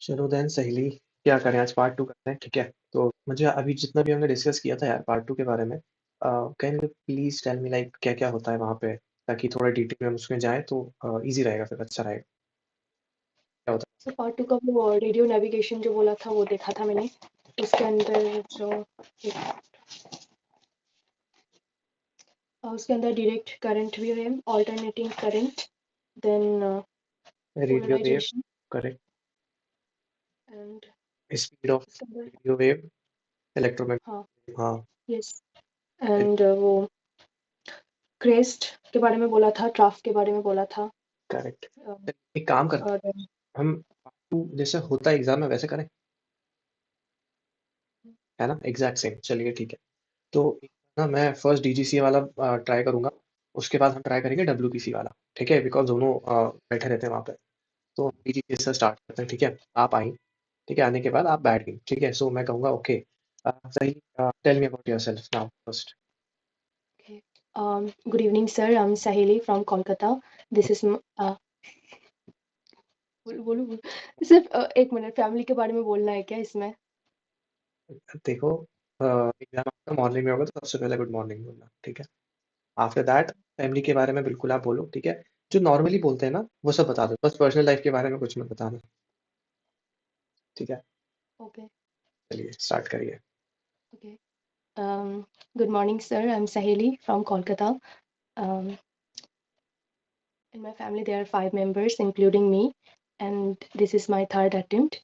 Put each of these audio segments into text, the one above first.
चलो देन सहेली, क्या करें, आज पार्ट 2 करते हैं, ठीक है? तो मुझे अभी जितना भी हमने डिस्कस किया था यार पार्ट 2 के बारे में, can you please tell me like क्या-क्या होता है वहाँ पे? ताकि थोड़ा डिटेल में हम उसमें जाएँ तो ईज़ी रहेगा, फिर अच्छा रहेगा। क्या होता सर पार्ट 2 का वो रेडियो नेविगेशन जो बोला था वो देखा था मैंने। उसके अंदर जो उसके अंदर डायरेक्ट करंट भी है, अल्टरनेटिंग करंट, देन है? Radio wave, polarization correct. And speed of उसके अंदर रेडियो वेव, हाँ, इलेक्ट्रोमैग्नेटिक, हाँ, यस, फिर एंड वो क्रेस्ट के बारे में बोला था, ट्राफ के बारे में बोला था। करेक्ट। अ, एक काम करते और हैं, हम पार्ट 2 जैसे होता है एग्ज़ाम में वैसे करें, है ना? एग्ज़ैक्ट सेम, चलिए ठीक है। तो एक ना मैं फर्स्ट डीजीसीए वाला ट्राई करूँगा, उसके बाद हम ट्राई करेंगे डब्ल्यूपीसी वाला, ठीक है? बिकॉज़ दोनों बैठे रहते हैं वहाँ पे। तो डीजीसीए से स्टार्ट करते हैं, ठीक है? आप आईं, ठीक है? आने के बाद आप बैठ गईं, ठीक है? सो मैं कहूँगा ओके, सही, tell me about yourself now first. okay. Good evening, sir. I'm Sahili from Kolkata. This is बोलूं बोलूं बोलूं। सिर्फ एक मिनट, फैमिली के बारे में बोलना है क्या इसमें? देखो, एग्ज़ाम आपका मॉर्निंग में होगा तो सबसे पहले गुड मॉर्निंग बोलना, ठीक है? आफ्टर दैट फैमिली के बारे में बिल्कुल आप बोलो, ठीक है? जो नॉर्मली बोलते हैं ना, वो सब बता दो, बस पर्सनल लाइफ़ के बारे में कुछ मत बताना, ठीक है? ओके चलिए स्टार्ट करिए। Okay. Good morning, sir. I'm Sahili from Kolkata. Um, in my family, there are 5 members, including me, and this is my third attempt.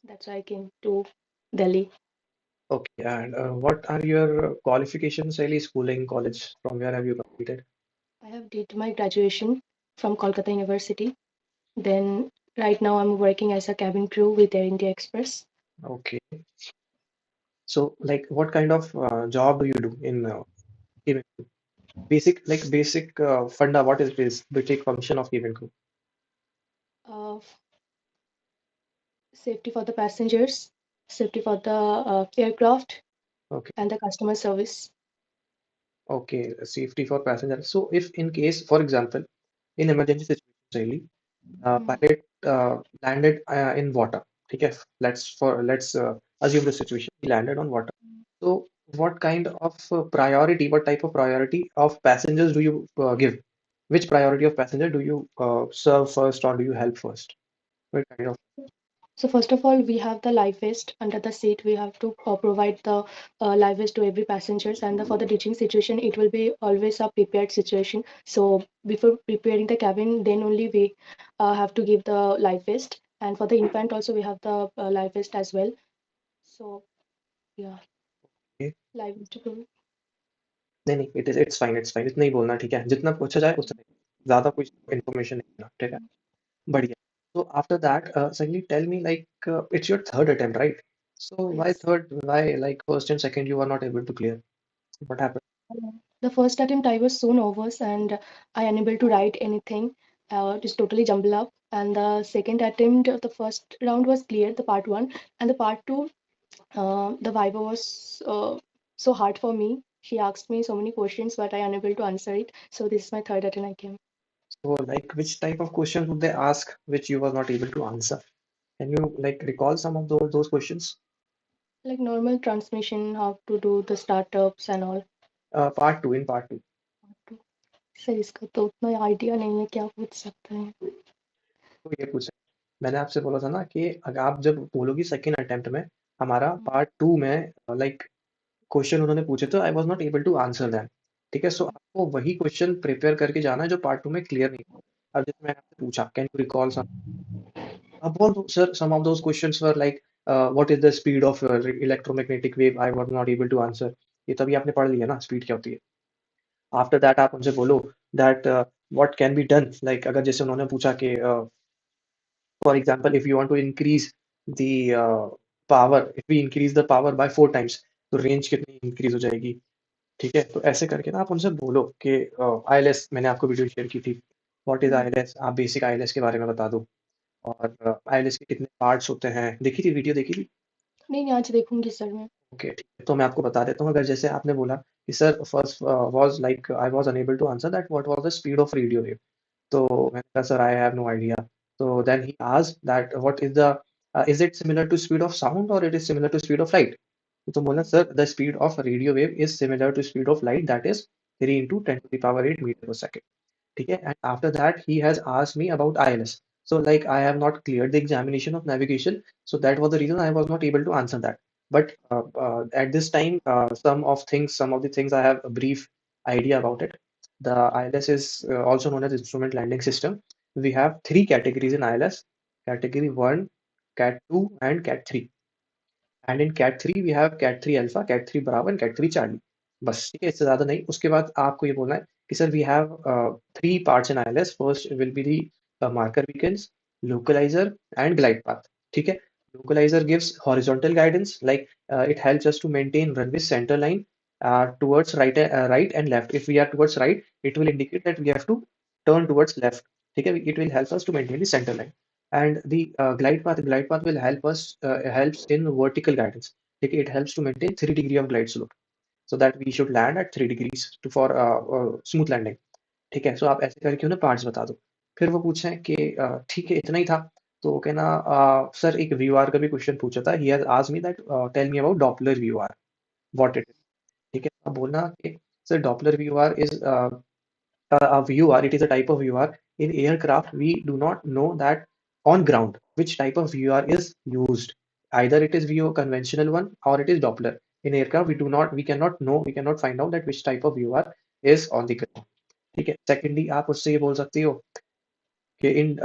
That's why I came to Delhi. Okay, and what are your qualifications, really? Schooling, college, from where have you completed? I have did my graduation from Kolkata University. Then right now I'm working as a cabin crew with Air India Express. Okay. So, like, what kind of job do you do in cabin crew? Basic funda. What is this basic function of cabin crew? Uh, Safety for the passengers, safety for the aircraft, Okay. and the customer service. Okay. Safety for passengers. So, if in case, for example, in emergency situation, really, Hmm. pilot landed in water. Okay. Let's assume the situation. He landed on water. So, what kind of priority, what type of priority of passengers do you give? Which priority of passenger do you serve first or do you help first? What kind of? So first of all, we have the life vest under the seat. We have to provide the life vest to every passengers, and for the ditching situation, it will be always a prepared situation. So before preparing the cabin, then only we have to give the life vest, and for the infant also we have the life vest as well. So yeah, Okay. life vest to prove. नहीं नहीं, it's fine, इतना ही बोलना, ठीक है? जितना पूछा जाए उतना ही, ज़्यादा कुछ इन्फॉर्मेशन नहीं देना, ठीक है? बढ़िया। So after that, Sahili, tell me like it's your third attempt, right? So why Yes. third? Why like first and second you were not able to clear? What happened? The first attempt I was so nervous and I unable to write anything. Just totally jumbled up. And the second attempt, the first round was clear, the part one, and the part two, the Viva was so hard for me. She asked me so many questions, but I unable to answer it. So this is my third attempt I came. So like which type of questions would they ask which you were not able to answer? Can you like recall some of those questions? Like normal transmission, how to do the startups and all. Part two, in part two. Sir इसका तो उतना idea नहीं है, क्या पूछ सकते हैं? तो ये पूछा, मैंने आपसे बोला था ना कि अगर आप जब बोलोगी सेकंड अटेम्प्ट में, हमारा पार्ट टू में लाइक क्वेश्चन उन्होंने पूछे तो I was not able to answer them, ठीक है? सो आपको वही क्वेश्चन प्रिपेयर करके जाना है जो पार्ट टू में क्लियर नहीं हुआ। अब जैसे मैंने आपसे पूछा, कैन यू रिकॉल सम, अब बोल sir, some of those questions were like what is the speed of electromagnetic wave, I was not able to answer. ये तभी आपने पढ़ लिया ना स्पीड क्या होती है। आफ्टर दैट आप उनसे बोलो that what can be done, like अगर जैसे उन्होंने पूछा कि for example if you want to increase the power, if we increase the power by 4 times, तो रेंज कितनी इंक्रीज हो जाएगी, ठीक है? तो ऐसे करके ना आप उनसे बोलो कि आईएलएस, मैंने आपको वीडियो शेयर की थी, व्हाट इज आईएलएस, आप बेसिक आईएलएस के बारे में बता दो, और आईएलएस के कितने पार्ट्स होते हैं, देखी थी वीडियो, देखी थी? नहीं नहीं, आज देखूंगी सर मैं। ओके, ठीक है, तो मैं आपको बता देता हूँ। अगर जैसे आपने बोला कि sir first was like I was unable to answer that what was the speed of radio wave, तो मैंने कहा sir I have no idea. तो then he asked that what is the is it similar to speed of sound or it is similar to speed of light? तो तुम बोलना sir the speed of radio wave is similar to speed of light, that is 3 into 10 to the power 8 meter per second. ठीक है, and after that he has asked me about ILS. So like I have not cleared the examination of navigation, so that was the reason I was not able to answer that. But at this time, some of the things I have a brief idea about it. The ILS is also known as Instrument Landing System. We have three categories in ILS: Category 1, Cat 2, and Cat 3. And in cat three we have cat three alpha, cat three bravo and cat three Charlie. बस ठीक है, इससे ज्यादा नहीं। उसके बाद आपको ये बोलना है कि sir we have three parts in ILS. First will be the marker beacons, localizer and glide path. ठीक है, localizer gives horizontal guidance, like it helps us to maintain runway centre line towards right and left. If we are towards right, it will indicate that we have to turn towards left. ठीक है, it will help us to maintain the center line. And the glide path will helps in vertical guidance. ठीक है, it helps to maintain 3 degree of glide slope, so that we should land at 3 degrees for smooth landing. ठीक है, so आप ऐसे करके उन्हें parts बता दो। फिर वो पूछें कि ठीक है इतना ही था, तो कहना सर एक व्यूआर का भी क्वेश्चन पूछा था। he has asked me that tell me about Doppler VOR, what it is। ठीक है, अब बोलना कि sir Doppler VOR is a VOR, it is a type of VOR. In aircraft, we do not know that on ground which type of VOR is used. Either it is VO conventional one or it is Doppler. In aircraft, we cannot know, we cannot find out that which type of VOR is on the ground. ठीक है, secondly आप उससे ये बोल सकती हो कि in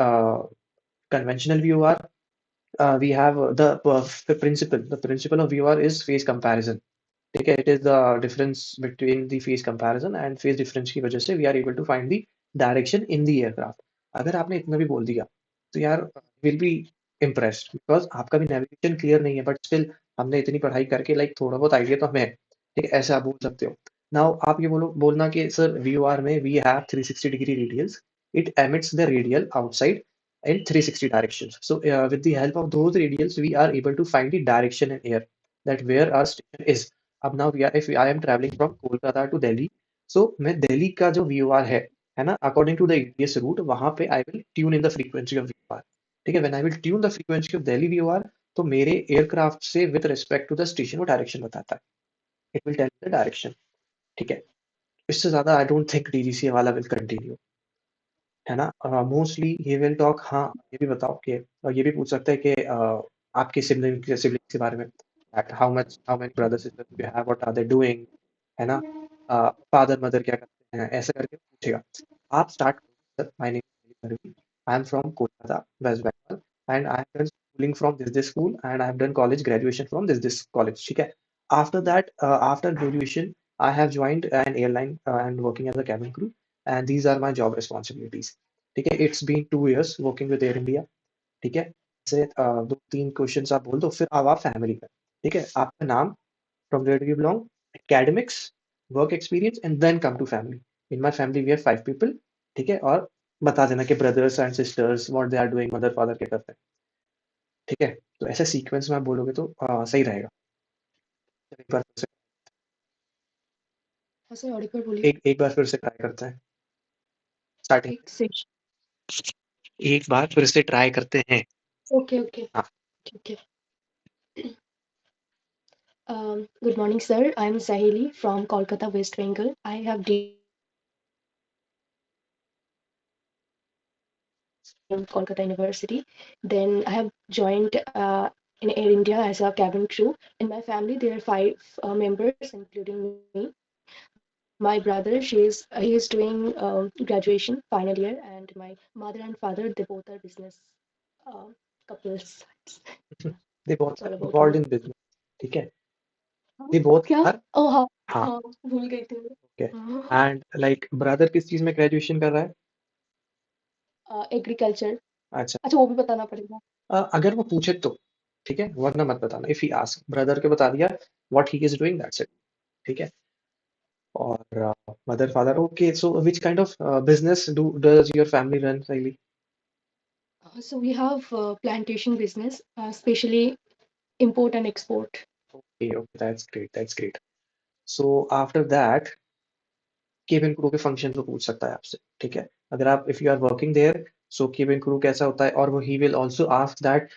conventional VOR, we have the principle of VOR is phase comparison. ठीक है, it is the difference between the phase comparison and phase difference की वजह से we are able to find the direction in the aircraft। अगर आपने इतना भी बोल दिया तो यार will be impressed, because आपका भी नेविगेशन क्लियर नहीं है, बट स्टिल हमने इतनी पढ़ाई करके लाइक थोड़ा बहुत आइडिया तो हमें है। ठीक है, ऐसे आप बोल सकते हो। नाउ आप ये बोलना कि सर VOR में we have 360 degree radials, it emits the radial outside in 360 directions, so with the help of those radials we are able to find the direction in air, that where our station is। अब now if I am traveling from Kolkata to Delhi, so मैं दिल्ली का जो VOR है ना, according to the ATS route, वहां पे I will tune in the frequency of VOR। ठीक है, when I will tune the frequency of Delhi VOR, तो मेरे एयरक्राफ्ट से with respect to the station वो डायरेक्शन बताता है, it will tell the direction. ठीक है, इससे ज्यादा आई डोंट थिंक DGCA वाला विल कंटिन्यू, है ना। मोस्टली ही विल टॉक, हाँ ये भी बताओ कि, और ये भी पूछ सकते हैं कि आपके सिबलिंग के बारे में, how many brother sisters you have, what are they doing, है ना, फादर मदर क्या करते हैं, ऐसा करके पूछेगा। आप स्टार्ट करो, my name is, I am from Kolkata, West Bengal, and I have done schooling from this school, and I have done college graduation from this college। ठीक है, after that, after graduation I have joined an airline and working as a cabin crew, and these are my job responsibilities। ठीक है, it's been 2 years working with Air India। ठीक है, ऐसे दो तीन question आप बोल दो, फिर अब आप फैमिली पे। ठीक है, आपका नाम, from where do you belong, academics, work experience, and then come to family। in my family we have 5 people। ठीक है, और बता देना कि brothers and sisters what they are doing, mother father क्या करते हैं। ठीक है, तो ऐसे सीक्वेंस में आप बोलोगे तो सही रहेगा। एक बार फिर से हाँ सर, ऑडिबल बोलिए। एक बार फिर से ट्राई करते हैं स्टार्टिंग। एक से। एक बार फिर से ट्राई करते हैं। ओके ओके, हाँ, ठीक है। Good morning, sir. I am Sahili from Kolkata, West Bengal. I have from Kolkata University. Then I have joined in Air India as a cabin crew. In my family, there are 5 members, including me. My brother, he is doing graduation final year, and my mother and father, they both are business uh, couples. they both It's are all about involved me. in business। ठीक है, they both क्या? are, ओ हाँ, हाँ, हाँ भूल गई थी okay. मैं। एंड लाइक ब्रदर किस चीज में ग्रेजुएशन कर रहा है? एग्रीकल्चर। अच्छा, अच्छा, वो भी बताना पड़ेगा। अगर वो पूछे तो ठीक है, वरना मत बताना। इफ ही आस्क, ब्रदर के बता दिया what he is doing, that's it. ठीक है, और mother father, okay. So which kind of business does your family run, सही? So we have plantation business, especially import and export. Okay okay, that's great, that's great. So after that cabin crew के function को पूछ सकता है आपसे। ठीक है, अगर आप, if you are working there, so cabin crew कैसा होता है, और वो ही विल ऑल्सो आस्क दैट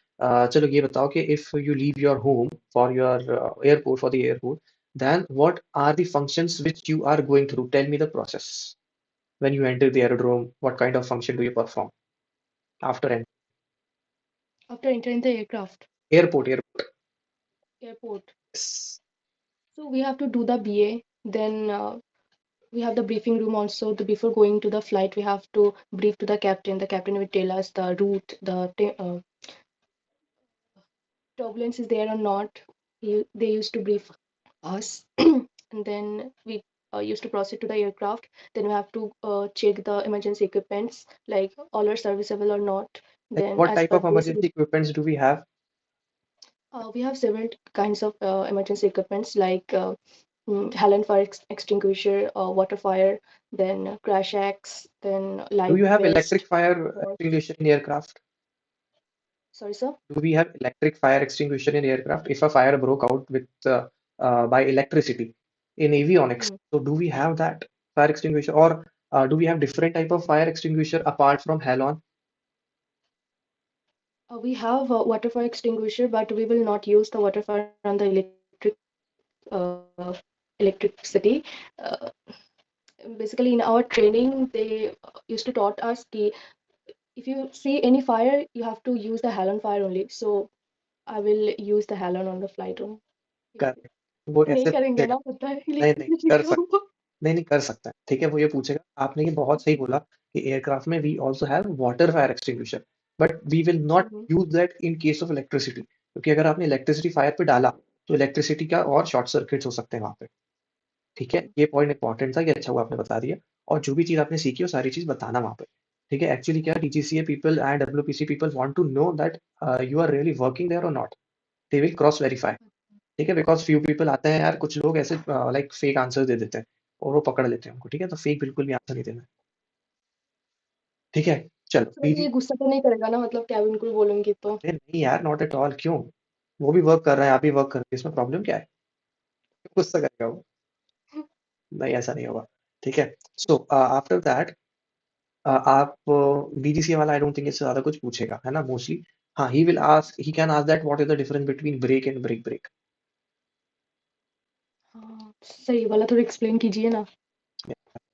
चलो ये बताओ कि if you leave your home for your airport, for the airport, then what are the functions which you are going through? Tell me the process. When you enter the aerodrome, what kind of function do you perform after entering? After entering the Airport. airport. Yes. So we have to do the BA. Then we have the briefing room also. Before going to the flight, we have to brief to the captain. The captain will tell us the route, turbulence is there or not. They used to brief us, and then we used to proceed to the aircraft. Then we have to check the emergency equipments, like all are serviceable or not. Like Then, what as type per of this, emergency equipments do we have? we have several kinds of emergency equipments, like halon fire extinguisher, water fire, then crash axe, then Do life you have electric vest. fire Or, extinguisher in aircraft? sorry, sir. Do we have electric fire extinguisher in aircraft? If a fire broke out with by electricity in avionics, Hmm. so do we have that fire extinguisher, or do we have different type of fire extinguisher apart from halon? We have a water fire extinguisher, but we will not use the water fire on the uh, electricity. Uh, Basically, in our training, they used to taught us कि if you see any fire, you have to use the halon fire only. So I will use the halon on the flight room. Correct, वो नहीं ऐसे करेंगे पूछेगा। ना, पता है नहीं नहीं, लेकिन कर लिखा सकता हुआ। नहीं नहीं, कर सकता है, ठीक है, वो ये पूछेगा। आपने ये बहुत सही बोला कि एयरक्राफ्ट में we also have water fire extinguisher, but we will not hmm, use that in case of electricity, क्योंकि अगर आपने इलेक्ट्रिसिटी फायर पे डाला तो इलेक्ट्रिसिटी का और शॉर्ट सर्किट्स हो सकते हैं वहां पे। ठीक है, हम्म, ये पॉइंट इंपॉर्टेंट था, कि अच्छा हुआ आपने बता दिया। और जो भी चीज आपने सीखी वो सारी चीज बताना वहां पे। ठीक है, एक्चुअली क्या, DGCA people and WPC people want to know that you are really working there और not. They will cross verify. ठीक है, बिकॉज फ्यू पीपल आते हैं यार, कुछ लोग ऐसे लाइक फेक आंसर दे देते हैं और वो पकड़ लेते हैं उनको। ठीक है, तो फेक बिल्कुल भी आंसर नहीं देना है। ठीक है, चलो सर पीजी। ये गुस्सा तो नहीं करेगा ना, मतलब कैबिन क्रू बोलूंगी तो? अरे नहीं यार, नॉट एट ऑल, क्यों? वो भी वर्क कर रहे हैं, आप भी वर्क कर रहे हैं, इसमें प्रॉब्लम क्या है? कुछ तो करेगा वो। नहीं, ऐसा नहीं होगा। ठीक है, सो आफ्टर दैट आप डीजीसीए वाला आई डोंट थिंक इससे ज्यादा कुछ पूछेगा, है ना, मोस्टली। हाँ, he will ask, he can ask that what is the difference between break and break break. हाँ सही वाला, थोड़ा एक्सप्लेन कीजिए ना।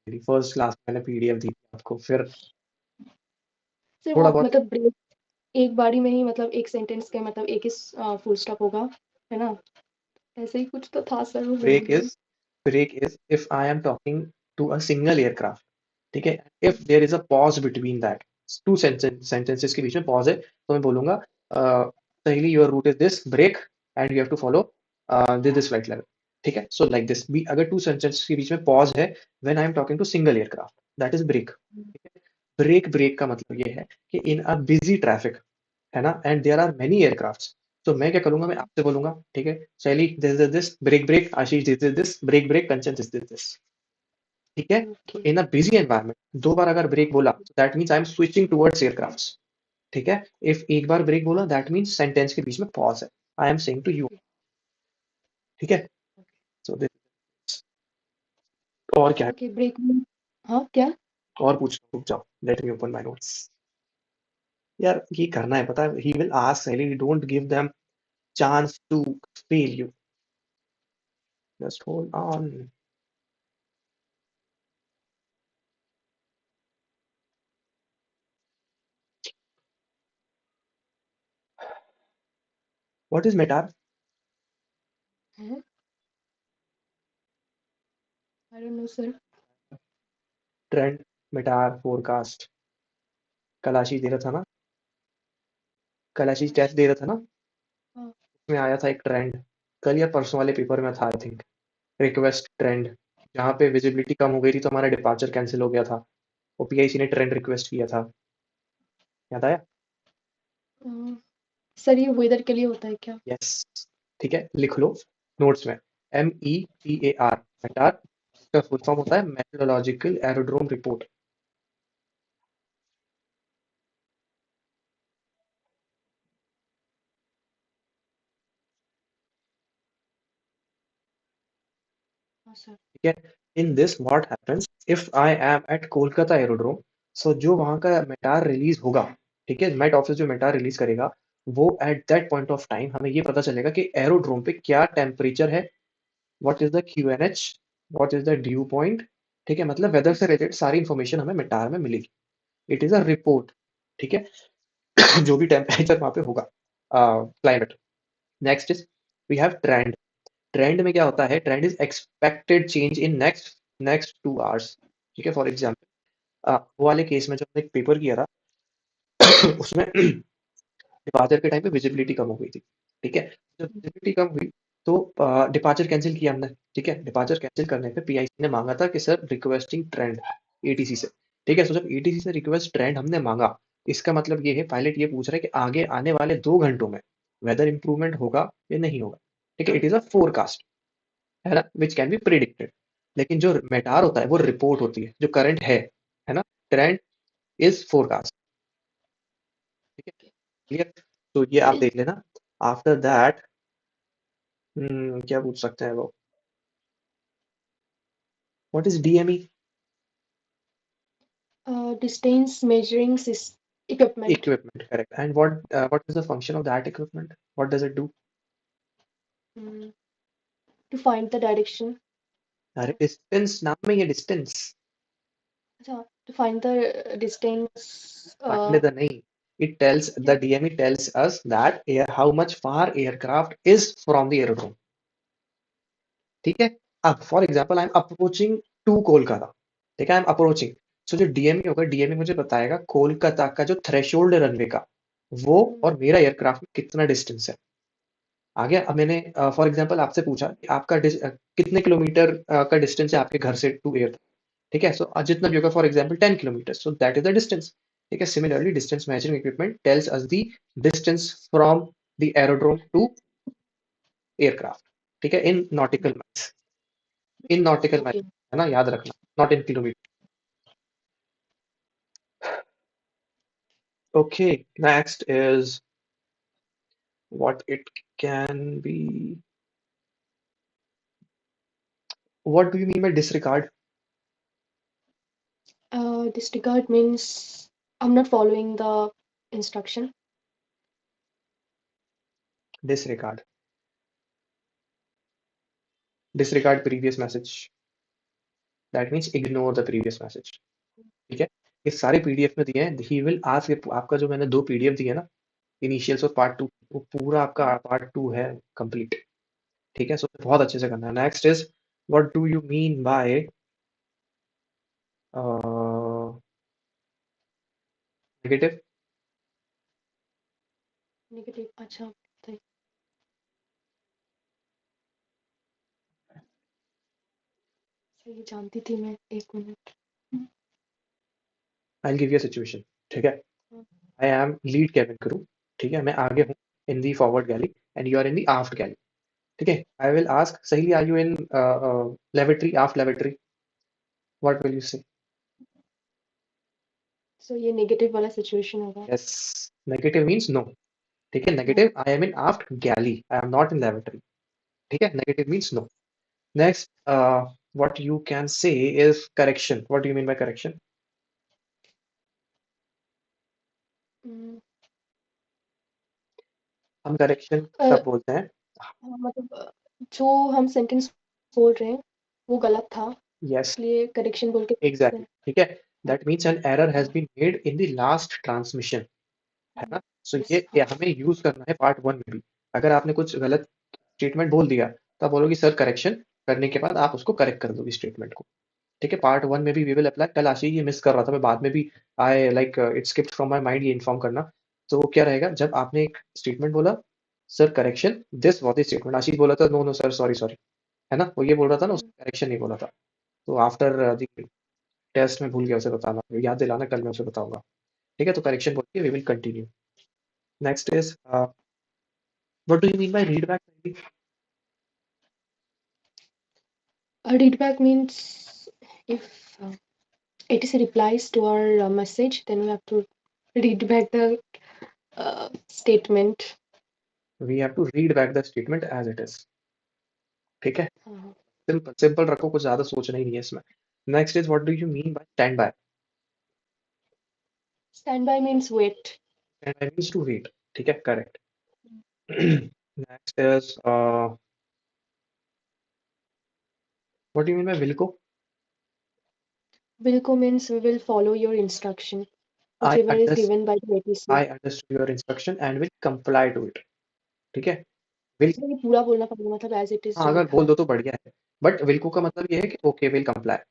फर्स्ट क्लास मैंने पीडीएफ दी थी आपको, फिर सर थोड़ा वो बहुत। मतलब ब्रेक एक बारी में ही, मतलब एक सेंटेंस के मतलब एक ही फुल स्टॉप होगा, है ना? ऐसे ही कुछ तो था सर, वो भूल ब्रेक गई। Is break is if I am talking to a single aircraft. ठीक है, if there is a pause between that, two sentences के बीच में पॉज है, तो मैं बोलूंगा सहेली your route is this break and you have to follow this flight level. ठीक है, सो लाइक दिस बी, अगर टू सेंटेंसेस के बीच में पॉज है when I am talking to single aircraft, that is break. Break break का मतलब ये है कि इन अ बिजी ट्रैफिक, है ना, and there are many aircrafts, तो मैं क्या करूंगा, मैं आपसे बोलूंगा, ठीक है, Shaily this is this break break, Ashish this is this break break, Kanchan this is this. ठीक है, तो okay. In a busy environment दो बार अगर ब्रेक बोला, that means I am switching towards aircrafts. ठीक है, इफ एक बार ब्रेक बोला, दैट मीन्स सेंटेंस के बीच में पॉज है, I am saying to you. ठीक है, सो दिस। और क्या है? ओके ब्रेक में, हाँ क्या? और पूछ, रुक जाओ, let me open my notes. यार ये करना है, पता है, he will ask Shaili, don't give them chance to fail you, just hold on. What is METAR? है, I don't know sir. Trend, METAR, forecast. कल आशीष दे रहा था ना, कल आशीष टेस्ट दे रहा था ना, हाँ। उसमें आया था एक ट्रेंड, कल या परसों वाले पेपर में था आई थिंक, रिक्वेस्ट ट्रेंड, जहाँ पे विजिबिलिटी कम हो गई थी तो हमारा डिपार्चर कैंसिल हो गया था, ओपीआईसी ने ट्रेंड रिक्वेस्ट किया था, याद आया? सर ये वेदर के लिए होता है क्या? यस, ठीक है, लिख लो नोट्स में, METAR, मेटार, इसका फुल फॉर्म होता है मेट्रोलॉजिकल एरोड्रोम रिपोर्ट। हाँ सर। ठीक है, in this what happens if I am at Kolkata aerodrome, so जो वहां का मेटार रिलीज होगा, ठीक है, मेट ऑफिस जो मेटार रिलीज करेगा, वो at that point of time हमें ये पता चलेगा कि एरोड्रोम पे क्या टेम्परेचर है, what is the QNH, what is the due point, ठीक है, मतलब वेदर से रिलेटेड सारी इंफॉर्मेशन हमें मेटार में मिलेगी। इट इज अ रिपोर्ट, ठीक है, जो भी टेम्परेचर वहां पे होगा, climate. Next is we have trend. Trend में क्या होता है, trend is expected change in next next 2 hours, ठीक है। फॉर एग्जाम्पल वो वाले केस में जब हमने एक पेपर किया था उसमें डिपार्चर के टाइम पे विजिबिलिटी कम हो गई थी, ठीक है। जब विजिबिलिटी कम हुई तो डिपार्चर कैंसिल किया हमने, ठीक है। डिपार्चर कैंसिल करने पे PIC ने मांगा था कि सर रिक्वेस्टिंग ट्रेंड ATC से, ठीक है। तो जब ATC से रिक्वेस्ट ट्रेंड हमने मांगा, इसका मतलब ये है पायलट ये पूछ रहा है कि आगे आने वाले 2 घंटों में वेदर इंप्रूवमेंट होगा या नहीं होगा, ठीक है। इट इज अ फोरकास्ट, है ना, विच कैन बी प्रिडिक्टेड। लेकिन जो मेटार होता है वो रिपोर्ट होती है, जो करंट है ना। ट्रेंड इज फोरकास्ट, ठीक है, क्लियर। तो ये आप देख लेना। आफ्टर दैट क्या पूछ सकते हैं वो, what is DME? Distance measuring equipment. Equipment, correct. And what is the function of that equipment? What does it do? Mm, to find the direction. अरे डिस्टेंस नाम में, ये डिस्टेंस अच्छा, to find the distance. Find the नहीं, it tells the Yeah. DME tells us that how much far aircraft is from the aerodrome, ठीक है। अब for example I am approaching to Kolkata, ठीक है, आई एम अप्रोचिंग। सो जो DME होगा, DME मुझे बताएगा कोलकाता का जो थ्रेशोल्ड रनवे का, वो Mm, और मेरा एयरक्राफ्ट में कितना डिस्टेंस है। आ गया। अब मैंने फॉर एग्जाम्पल आपसे पूछा कि आपका कितने किलोमीटर का डिस्टेंस है आपके घर से टू एयर, ठीक है। सो जितना भी होगा, for example 10 kilometre, so that is the distance, ठीक है। Similarly distance measuring equipment tells us the distance from the aerodrome to aircraft, ठीक है, in nautical miles, in nautical okay. Miles, है ना, याद रखना, not in kilometre. Okay, next is what it can be, what do you mean by disregard? Disregard means I'm not following the instruction. Disregard, disregard previous message, that means ignore the previous message, ठीक है। ये सारे PDF में दिए हैं। ही will ask, आपका जो मैंने 2 PDF दिए ना, इनिशियल्स और पार्ट 2, वो पूरा आपका पार्ट 2 है कंप्लीट, ठीक है। सो बहुत अच्छे से करना है। Next is what do you mean by negative? Negative. अच्छा, तो ये जानती थी मैं, 1 minute. I will give you a situation, ठीक है। I am lead cabin crew, ठीक है, मैं आगे हूँ in the forward galley and you are in the aft galley, ठीक है। आई विल आस्क सही, are you in lavatory, aft lavatory, what will you say? So ये नेगेटिव वाला सिचुएशन होगा। यस, नेगेटिव मीन्स नो, ठीक है। Negative, I am in aft galley, I am not in lavatory, ठीक है। Negative means no. Next, what you can say is correction. What do you mean by correction? हम्म, हम correction अ, तब बोलते हैं, मतलब जो हम सेंटेंस बोल रहे हैं वो गलत था, yes, इसलिए करेक्शन बोल के exactly, ठीक है। That means an error has been made in the last transmission, है ना। So yes. ये हमें यूज करना है पार्ट 1 में भी। अगर आपने कुछ गलत स्टेटमेंट बोल दिया तो आप बोलोगे सर करेक्शन, करने के बाद आप उसको करेक्ट कर दोगे स्टेटमेंट को, ठीक है। पार्ट 1 में भी वी विल अप्लाई। कल आशीष ये मिस कर रहा था, मैं बाद में भी I like it skipped from my mind ये इन्फॉर्म करना। तो वो क्या रहेगा, जब आपने एक स्टेटमेंट बोला sir correction, this was the statement, Ashish बोला था no no sir sorry sorry, है ना, वो ये बोल रहा था ना, उसने करेक्शन नहीं बोला था। तो आफ्टर द टेस्ट में भूल गया उसे बताना, याद दिलाना, कल मैं उसे बताऊंगा, ठीक है। तो करेक्शन बोल के we will continue. Next is what do you mean by read back? Readback means if ATC replies to our message, then we have to read back the statement. We have to read back the statement as it is, ठीक है। हाँ, simple simple रखो, कुछ ज्यादा सोचना ही नहीं है इसमें। Next is what do you mean bye stand by? Stand by means wait. Stand by means to wait. ठीक है, correct. Next is what do you mean by will को? Will means we will follow your instruction, I whichever is understand. given by the ATC. I understood your instruction and will comply to it. ठीक है, will. ये पूरा बोलना पड़ेगा, मतलब as it is हाँ, जो अगर लिखा बोल है। दो तो बढ़िया है, बट will को का मतलब ये है कि ओके विल कंप्लाई, है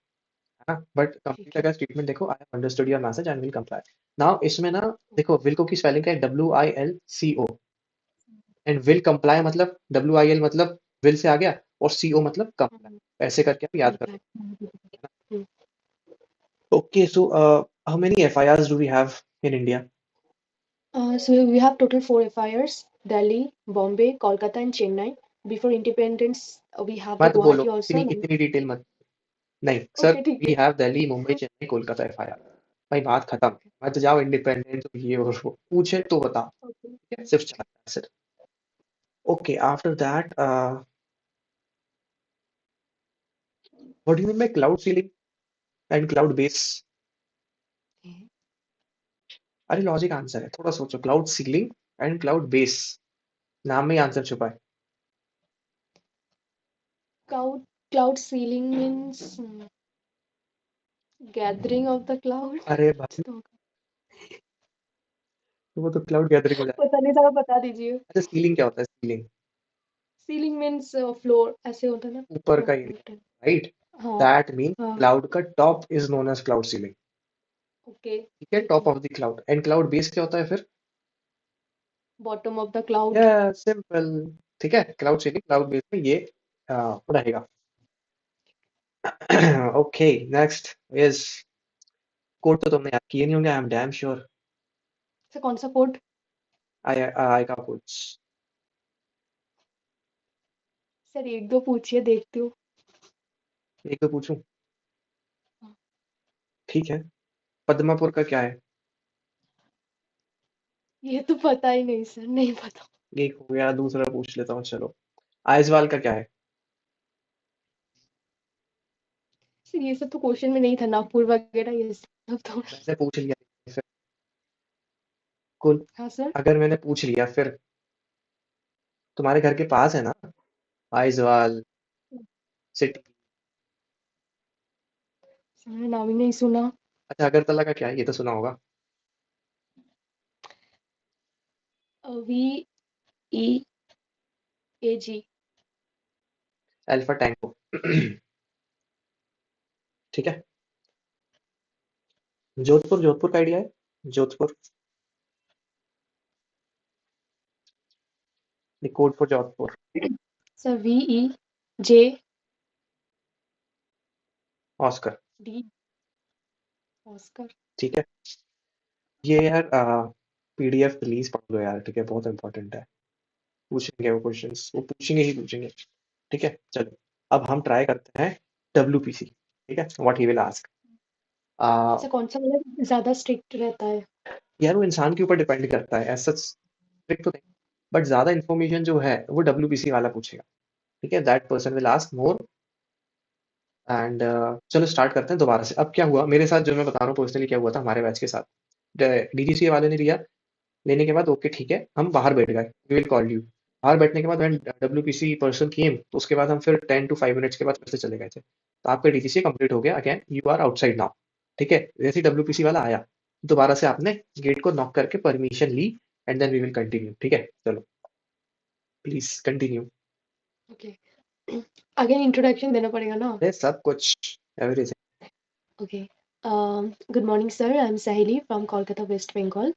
ना, बट ठीक कंप्लीट है। अगर स्टेटमेंट देखो, I have understood your message and will comply. Now इसमें ना देखो, विल को की स्पेलिंग क्या है, WILCO, एंड विल कंप्लाई मतलब WIL मतलब विल से आ गया, और CO मतलब कंप्लाई, ऐसे करके आप याद कर लो। Hmm. Okay, so how many FIRs do we have in India? So we have total 4 FIRs: Delhi, Bombay, Kolkata, and Chennai. Before independence, we have the मत बोलो, Guwahati also. इतनी डिटेल मत। नहीं सर, Okay, ठीक we है। Have Delhi, Mumbai, Chennai, Kolkata FIR। भाई बात खत्म, मत जाओ इंडिपेंडेंट ये और वो, पूछे तो बता, Okay. ठीक है, सिर्फ 4 answer. Okay, after that what do you mean bye cloud ceiling and cloud base? अरे लॉजिक आंसर है, थोड़ा सोचो, cloud ceiling and cloud base, नाम में ही आंसर छुपा है। Cloud ceiling means gathering of the cloud. अरे कुछ भाई, तो होगा। वो तो क्लाउड गैदरिंग हो जाएगा। पता नहीं था, बता दीजिए। अच्छा, सीलिंग क्या होता है? सीलिंग सीलिंग मीन्स फ्लोर, ऐसे होता है ना। ऊपर का फ्लोर। Area, right? हाँ। दैट मीन हाँ। क्लाउड का top is known as cloud ceiling, okay. ठीक है, ठीक टॉप है। Of the cloud. And cloud base क्या होता है फिर? Bottom of the cloud. या सिंपल, ठीक है, क्लाउड सीलिंग क्लाउड बेस में ये रहेगा। ओके, नेक्स्ट इज कोड, तो तुमने याद किए नहीं होंगे, आई एम डैम श्योर। से कौन सा कोड? आई का कोड्स। सर एक दो पूछिए, देखती हूँ। एक तो पूछूं? ठीक है, पद्मापुर का क्या है? ये तो पता ही नहीं सर, नहीं पता। एक हो गया, दूसरा पूछ लेता हूँ, चलो। आइजवाल का क्या है? सर ये सब तो क्वेश्चन में नहीं था, नागपुर वगैरह ये सब तो। मैंने पूछ लिया फिर, कुल, हाँ सर। अगर मैंने पूछ लिया फिर, तुम्हारे घर के पास है ना आइजवाल सिटी? सर मैंने नाम ही नहीं सुना। अच्छा, अगरतला का क्या है, ये तो सुना होगा। VEAG। अल्फा टैंको। ठीक है, जोधपुर, जोधपुर का आइडिया है? Jodhpur, code for Jodhpur. Sir VEJD। Oscar, Oscar. ठीक है। ये यार PDF प्लीज पढ़ लो यार, ठीक है, बहुत इंपॉर्टेंट है, पूछेंगे वो क्वेश्चंस, वो पूछेंगे ही पूछेंगे, ठीक है। चलो, अब हम ट्राई करते हैं WPC, ठीक है, व्हाट ही विल आस्क। ऐसा कौन सा मतलब ज्यादा स्ट्रिक्ट रहता है? यार वो इंसान के ऊपर डिपेंड करता है, ऐसा strict तो नहीं, बट ज्यादा इन्फॉर्मेशन जो है वो WPC वाला पूछेगा, ठीक है, that person will ask more. And चलो स्टार्ट करते हैं दोबारा से। अब क्या हुआ मेरे साथ, जो मैं बता रहा हूँ पर्सनली क्या हुआ था हमारे बैच के साथ, DGCA वाले ने लिया, लेने के बाद ओके ठीक है, हम बाहर बैठ गए, वी विल कॉल यू। बाहर बैठने के बाद व्हेन WPC पर्सन केम, तो उसके बाद हम फिर 10 to 5 मिनट्स के बाद फिर से चले गए थे, तो आपका DGCA कंप्लीट हो गया, again you are outside now, ठीक है। जैसे ही WPC वाला आया, दोबारा से आपने गेट को नॉक करके परमिशन ली, and then we will continue, ठीक है, चलो please continue. Okay. Again introduction देना पड़ेगा ना? अरे सब कुछ, everything. Okay. Good morning, sir. I'm Sahili from Kolkata, West Bengal.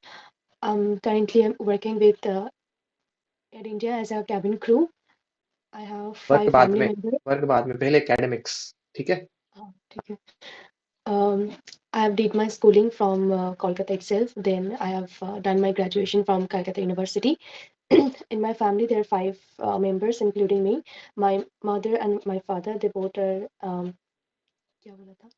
I'm currently working with Air India as a cabin crew. I have work 5 बाद family में, members. वर्क बाद में, पहले एकेडमिक्स, ठीक है। हाँ, ठीक है. I have did my schooling from Kolkata itself. Then I have done my graduation from Calcutta University. In my family, there are 5 members, including me. My mother and my father, they both are क्या बोला था?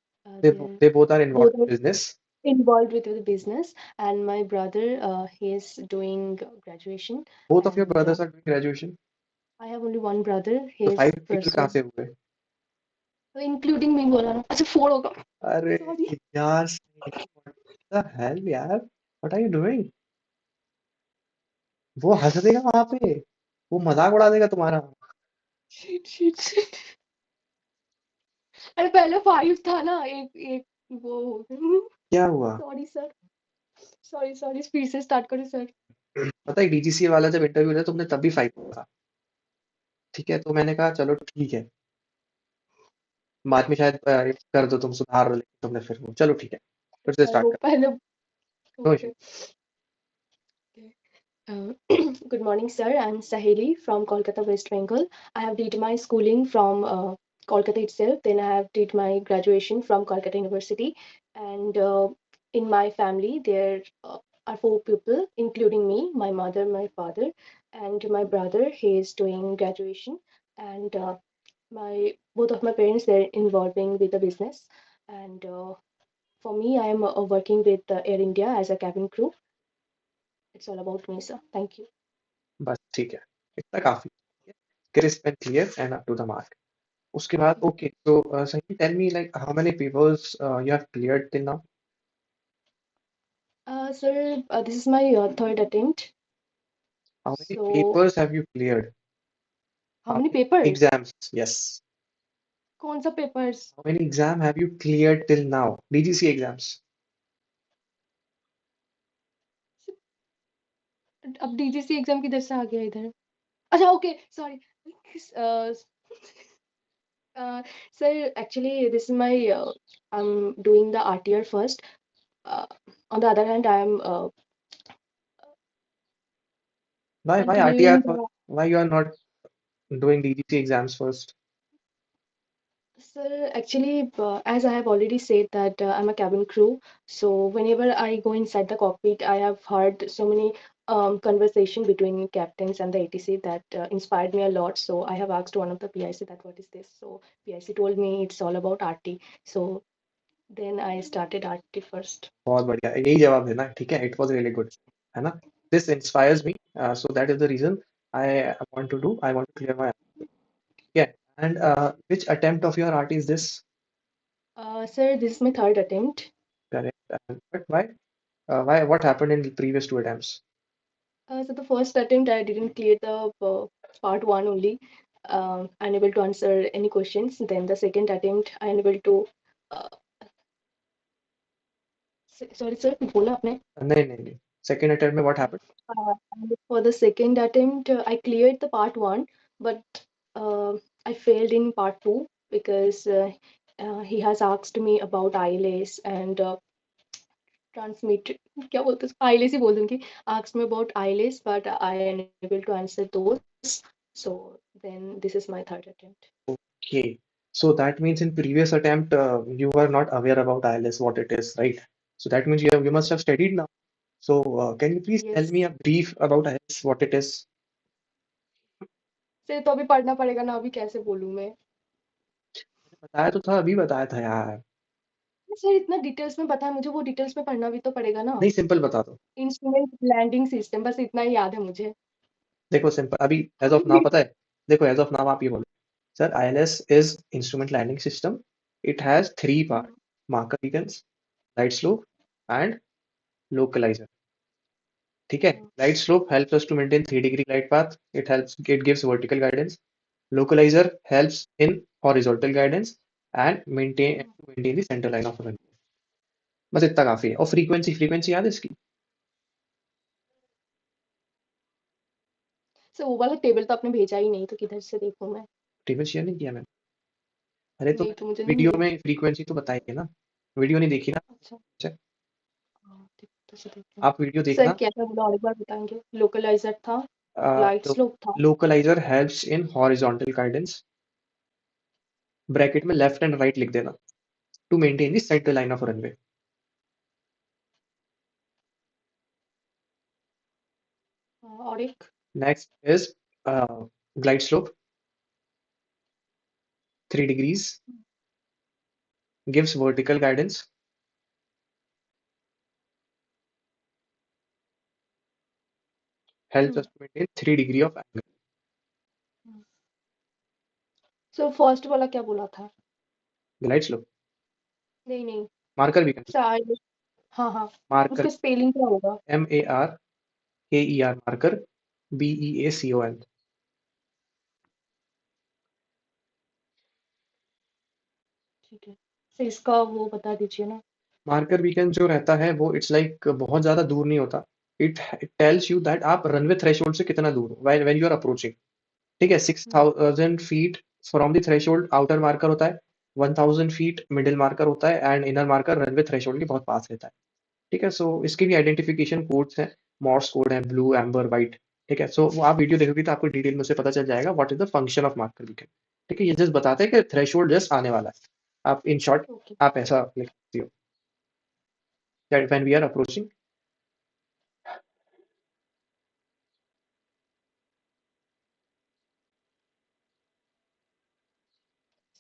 They're they both are involve both in business. involved with the business, and my brother, he is doing graduation. Both of your And brothers are doing graduation? I have only one brother, he तो is 5 people कहाँ से pursuing, हुए? including me बोला ना, अच्छा 4 होगा, अरे sorry. यार, द हेल यार, व्हाट आर यू डूइंग? वो हंस देगा वहां पे, वो मजाक उड़ा देगा तुम्हारा। Shit shit shit. अरे पहले 5 था ना, एक एक वो। क्या हुआ? सॉरी सर, सॉरी सॉरी, फिर से स्टार्ट करो सर। पता है डीजीसी वाला जब इंटरव्यू लिया तुमने तब भी 5 था, ठीक है, तो मैंने कहा चलो ठीक है, बाद में शायद कर दो तुम सुधार, लेकिन तुमने फिर वो चलो ठीक है, फिर से वो स्टार्ट कर। पहले। No okay. Issue. Good morning, sir. I'm Saheli from Kolkata, West Bengal. I have did my schooling from Kolkata itself. Then I have did my graduation from Kolkata University. And in my family, there are 4 people, including me, my mother, my father, and my brother. He is doing graduation. And my both of my parents, they're involving with the business. And for me, I am working with Air India as a cabin crew. It's all about me, sir. Thank you. बस ठीक है, इतना काफी, crisp and clear and up to the mark. उसके बाद okay, तो सही, tell me like how many papers you have cleared till now? Sir, this is my third attempt. How many So, papers have you cleared? how how many many papers? Exams? Yes. कौन सा papers? How many exam have you cleared till now, DGC exams? अब DGC exam किधर से आ गया इधर? अच्छा, okay, sorry. Sir, actually, this is my I'm doing the RTR first. Uh, on the other hand, I am Why RTR continuing first? the. Why you are not doing DGC exams first? Sir, actually, as I have already said that I'm a cabin crew, so whenever I go inside the cockpit, I have heard so many conversation between captains and the ATC that inspired me a lot. So I have asked one of the PIC that what is this? So PIC told me it's all about RT. So then I started RT first. बहुत बढ़िया, यही जवाब देना, ठीक है, it was really good, है ना? This inspires me, so that is the reason I want to do, I want to clear my, ठीक है। And which attempt of your art is this? Sir, this is my third attempt. Correct, but why what happened in previous two attempts? So the first attempt I didn't clear the part one only. Unable to answer any questions. Then the second attempt I unable to. Uh, sorry sir, बोला आपने? नहीं नहीं नहीं, second attempt में what happened? And for the second attempt, I cleared the part one, but I failed in part two because he has asked me about ILS and transmit. क्या बोलते हैं? ILS ही बोल दूंगी. Asked me about ILS, but I unable to answer those. So then this is my third attempt. Okay, so that means in previous attempt you were not aware about ILS what it is, right? So that means you must have studied now. So can you please tell me Yes. a brief about ILS, what it is? फिर तो अभी पढ़ना पड़ेगा ना, अभी कैसे बोलूँ मैं? बताया तो था, अभी बताया था यार। सर इतना डिटेल्स में बताया मुझे, वो डिटेल्स में पढ़ना भी तो पड़ेगा ना। नहीं, सिंपल बता दो। इंस्ट्रूमेंट लैंडिंग सिस्टम, बस इतना ही याद है मुझे। देखो सिंपल, अभी एज ऑफ नाउ पता है, देखो एज ऑफ नाउ आप ये बोलो, sir ILS is instrument landing system, it has three part, marker beacons, light slope and localizer, ठीक है? Light slope helps us to maintain 3 degree glide path, it gives vertical guidance. Localizer helps in horizontal guidance and maintain the center line of runway. बस इतना काफी है। और frequency याद है इसकी? सर वो वाला टेबल तो आपने भेजा ही नहीं, तो किधर से देखूं मैं? टेबल शेयर नहीं किया मैंने। अरे तो नहीं तो मुझे नहीं वीडियो मिली। में फ्रीक्वेंसी तो बताई है ना, वीडियो नहीं देखी ना? अच्छा। अच्छा, हाँ, तो से देखती हूँ। आप वीडियो सर देखना। क्या था बोला, और एक बार बताएंगे? लोकलाइजर था, लाइट तो स्लोप था। Localizer helps in horizontal guidance, bracket में लेफ्ट एंड राइट लिख देना, to maintain the centre line of runway. और एक। Next is glide slope, 3 degrees, gives vertical guidance, helps us to maintain 3 degree of angle. Sir first वाला क्या बोला था? Glide slope, नहीं नहीं। marker beacon, सर हाँ हाँ, मार्कर, उसका स्पेलिंग क्या होगा? MARKER, marker, BEACON। ठीक है, तो इसका वो बता दीजिए ना। मार्कर बीकन जो रहता है वो इट्स लाइक बहुत ज्यादा दूर नहीं होता। It it tells you that आप रनवे थ्रेशोल्ड से कितना दूर हो व्हेन यू आर अप्रोचिंग। ठीक है, 6,000 feet from the threshold outer marker होता है, 1,000 फीट मिडिल मार्कर होता है, and inner marker runway threshold के बहुत पास रहता है। ठीक है, सो इसके भी आइडेंटिफिकेशन कोड्स हैं, मॉर्स कोड है, ब्लू, एम्बर, व्हाइट। ठीक है, सो वो आप वीडियो देखोगे तो आपको डिटेल में से पता चल जाएगा what is the function of marker beacon. ठीक है, ये जस्ट बताते हैं कि थ्रेशोल्ड जस्ट आने वाला है। आप इन शॉर्ट ओके। आप ऐसा लिख सकते हो that when we are approaching।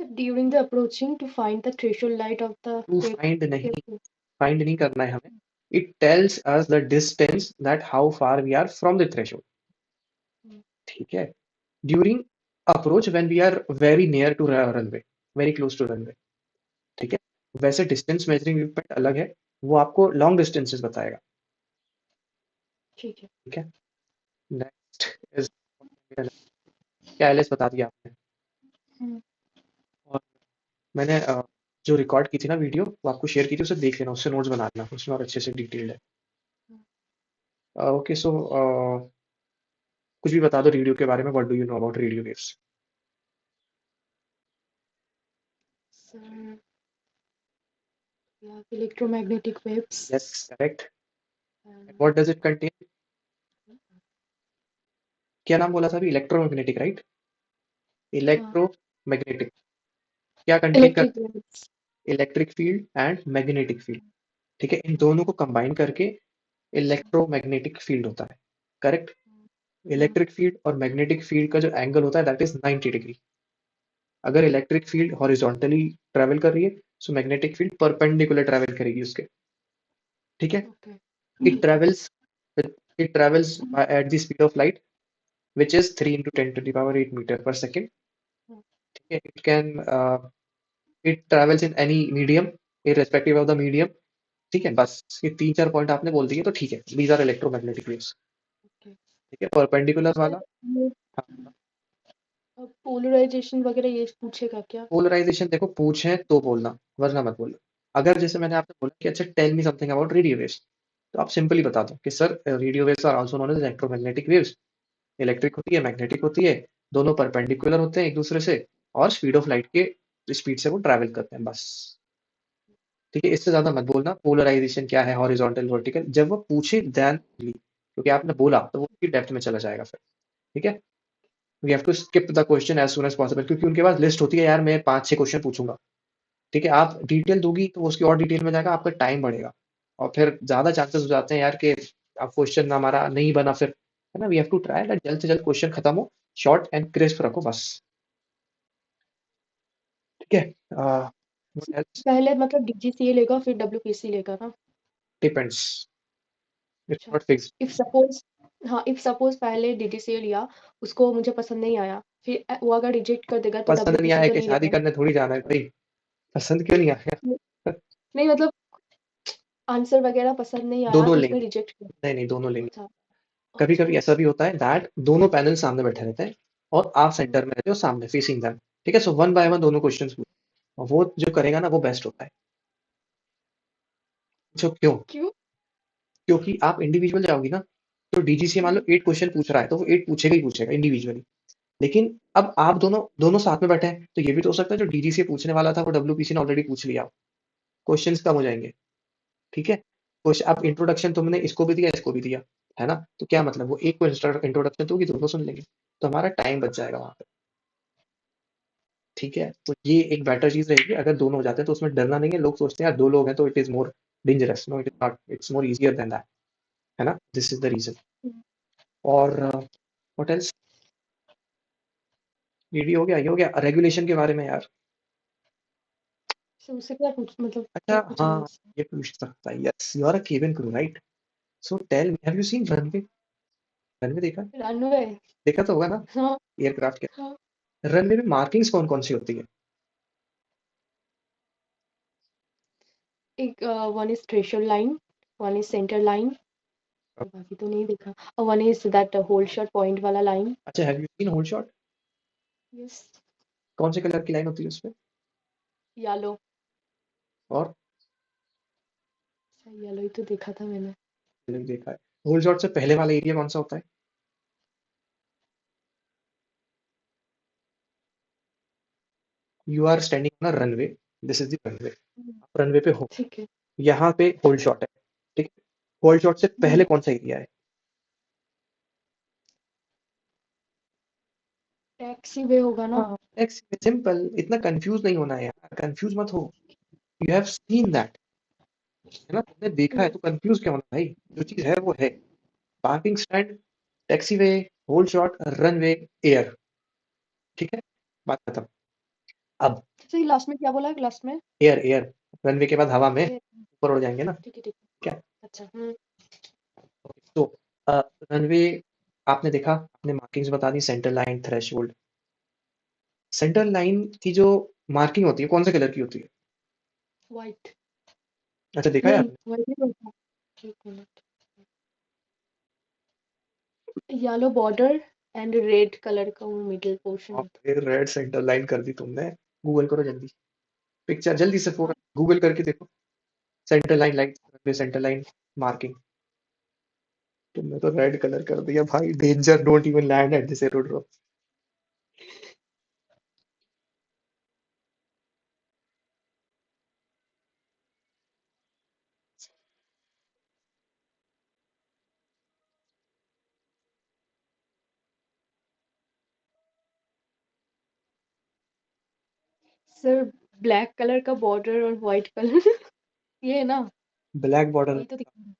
So during the approaching to find the threshold light of the to find नहीं, airport. फाइंड नहीं करना है हमें। It tells us the distance that how far we are from the threshold. ठीक है, during approach when we are very near to runway, very close to runway. ठीक है, वैसे डिस्टेंस मेजरिंग इक्विपमेंट अलग है, वो आपको लॉन्ग डिस्टेंसेस बताएगा। ठीक है। ठीक है, नेक्स्ट इज, क्या एलएस बता दिया आपने। हम्म, और मैंने जो रिकॉर्ड की थी ना वीडियो, वो आपको शेयर की थी, उसे देख लेना, उससे नोट्स बना लेना, उसमें और अच्छे से डिटेल्ड है। ओके, सो कुछ भी बता दो रेडियो के बारे में, what do you know about radio waves. so we have electromagnetic waves yes, correct. and what does it contain? क्या नाम बोला था अभी? Electromagnetic, right? हाँ, इलेक्ट्रोमैग्नेटिक क्या कंटेन electric करता waves. है? Electric field and magnetic field. ठीक है, इन दोनों को कंबाइन करके इलेक्ट्रोमैग्नेटिक फील्ड होता है। करेक्ट। हाँ, इलेक्ट्रिक फील्ड और मैग्नेटिक फील्ड का जो एंगल होता है दैट इज 90 डिग्री। अगर इलेक्ट्रिक फील्ड हॉरिजॉन्टली ट्रेवल कर रही है, so magnetic field perpendicular travel करेगी उसके। ठीक है, okay. It travels it travels at the speed of light which is 3 into 10 to the power 8 meter per second. ठीक है, it travels in any medium irrespective of the medium। ठीक है, बस ये तीन चार पॉइंट आपने बोल दिए तो ठीक है, these are electromagnetic waves। Okay. ठीक है, परपेंडिकुलर सर वाला। ये हाँ, पोलराइजेशन वगैरह ये पूछेगा क्या? पोलराइजेशन देखो, पूछे तो बोलना, वरना मत बोलना। अगर जैसे मैंने आपसे बोला कि अच्छा tell me something about radio waves, तो आप सिंपली बता दो कि sir radio waves are also known as electromagnetic waves. Electric होती है, मैग्नेटिक होती है, दोनों परपेंडिकुलर होते हैं एक दूसरे से, और स्पीड ऑफ लाइट के स्पीड से वो ट्रैवल करते हैं, बस। ठीक है, इससे ज्यादा मत बोलना पोलराइजेशन क्या है, हॉरिजॉन्टल, वर्टिकल, जब वो पूछे देन, क्योंकि आपने बोला तो वो उसकी डेप्थ में चला जाएगा फिर। ठीक है, we have to skip the question as soon as possible, क्योंकि उनके पास लिस्ट होती है यार, मैं 5-6 क्वेश्चन पूछूंगा। ठीक है, आप डिटेल दोगी तो वो उसकी और डिटेल में जाएगा, आपका टाइम बढ़ेगा, और फिर ज्यादा चांसेस हो जाते हैं यार कि आप क्वेश्चन हमारा नहीं बना फिर, है ना। We have to try that जल्द से जल्द क्वेश्चन खत्म हो, शॉर्ट एंड क्रिस्प रखो बस। ठीक है, व्हाट एल्स? पहले मतलब डीजीसीए लेगा फिर डब्ल्यूपीसी लेगा ना? डिपेंड्स, इट्स अच्छा। Not fixed. इफ सपोज, हाँ इफ सपोज पहले डीजीसीए लिया, उसको मुझे पसंद नहीं आया, फिर वो अगर रिजेक्ट कर देगा तो पसंद नहीं डब्ल्यूपीसी आया तो कि नहीं शादी लेगा ना? करने थोड़ी जाना है भाई, पसंद क्यों नहीं आया? नहीं मतलब आंसर वगैरह पसंद नहीं आया दोनों तो उसने लेंगे, रिजेक्ट कर नहीं नहीं दोनों लेंगे। दिया। अच्छा। कभी अच्छा। कभी ऐसा भी होता है दैट दोनों पैनल सामने बैठे रहते हैं और आप हम्म, सेंटर में रहते हो सामने, फेसिंग दैम। ठीक है, सो वन बाय वन दोनों क्वेश्चंस पूछो, और वो जो करेगा ना वो बेस्ट होता है। पूछो क्यों? क्यों? क्योंकि आप इंडिविजुअल जाओगी ना, तो डीजीसी मान लो हम्म, 8 क्वेश्चन पूछ रहा है, तो वो 8 पूछेगा ही पूछेगा इंडिविजुअली। लेकिन अब आप दोनों दोनों साथ में बैठे हैं, तो ये भी तो हो सकता है जो डीजीसी पूछने वाला था वो डब्ल्यूपीसी ने ऑलरेडी पूछ लिया, क्वेश्चंस कम हो जाएंगे। ठीक है, क्वेश्चन अब इंट्रोडक्शन तुमने इसको भी दिया इसको भी दिया, है ना, तो क्या मतलब वो एक को इंट्रोडक्शन दोगी दोनों सुन लेंगे, तो हमारा टाइम बच जाएगा वहां पे। ठीक है, तो ये एक बेटर चीज रहेगी, अगर दोनों हो जाते हैं तो उसमें डरना नहीं है। लोग सोचते हैं यार दो लोग हैं तो it is more dangerous, no it is not, it's more easier than that, है ना, this is the reason. Hmm. और व्हाट एल्स? ईडी हो गया, ये हो गया, रेगुलेशन के बारे में यार। तो उससे क्या पूछ मतलब अच्छा, क्या पूछेगा हाँ, उससे? ये पूछ सकता है, yes you are a cabin crew, right? So tell me, have you seen runway? Runway देखा है? रनवे। देखा तो होगा ना, हाँ एयरक्राफ्ट के। हाँ। रनवे में मार्किंग्स कौन कौन सी होती है? एक one is threshold line, one is center line, बाकी तो नहीं देखा, one is that whole shot point वाला line. अच्छा, have you seen hold short? Yes, कौन से कलर की लाइन होती है उसमें? yellow. और येलो ही तो देखा था मैंने. मैंने देखा है। होल शॉट से पहले वाला एरिया कौन सा होता है? You are standing on a runway, this is the runway, आप रनवे पे हो, ठीक है. यहाँ पे होल शॉट है, ठीक है? होल शॉट से पहले कौन सा एरिया है? टैक्सी वे होगा ना. सिंपल, इतना कंफ्यूज नहीं होना है यार, कंफ्यूज मत हो। यू हैव सीन दैट, है ना, तुमने देखा है तो कंफ्यूज क्या होना भाई, जो चीज है वो है। Parking stand, taxiway, hold short, runway, air, ठीक है, बात खत्म। अब तो लास्ट में क्या बोला लास्ट में? एयर, एयर, रनवे के बाद हवा में ये ऊपर उड़ जाएंगे ना, ठीक है, ठीक है. क्या? अच्छा. तो रनवे आपने देखा, आपने मार्किंग्स बता दी, centre line, threshold. Centre line की जो मार्किंग होती है कौन से कलर की होती है? व्हाइट. अच्छा, देखा है नहीं, आपने? व्हाइट नहीं होता. एक minute. Yellow border and red colour का वो मिडिल पोर्शन और होता फिर रेड सेंटर लाइन कर दी तुमने। गूगल करो जल्दी, पिक्चर जल्दी से पूरा गूगल करके देखो। Centre line, line, centre line marking. तुमने तो रेड कलर कर दिया भाई, danger, don't even land at this aerodrome. है. सर, ब्लैक कलर का बॉर्डर और व्हाइट कलर ये है ना. ब्लैक बॉर्डर, यही तो दिखा रहा है.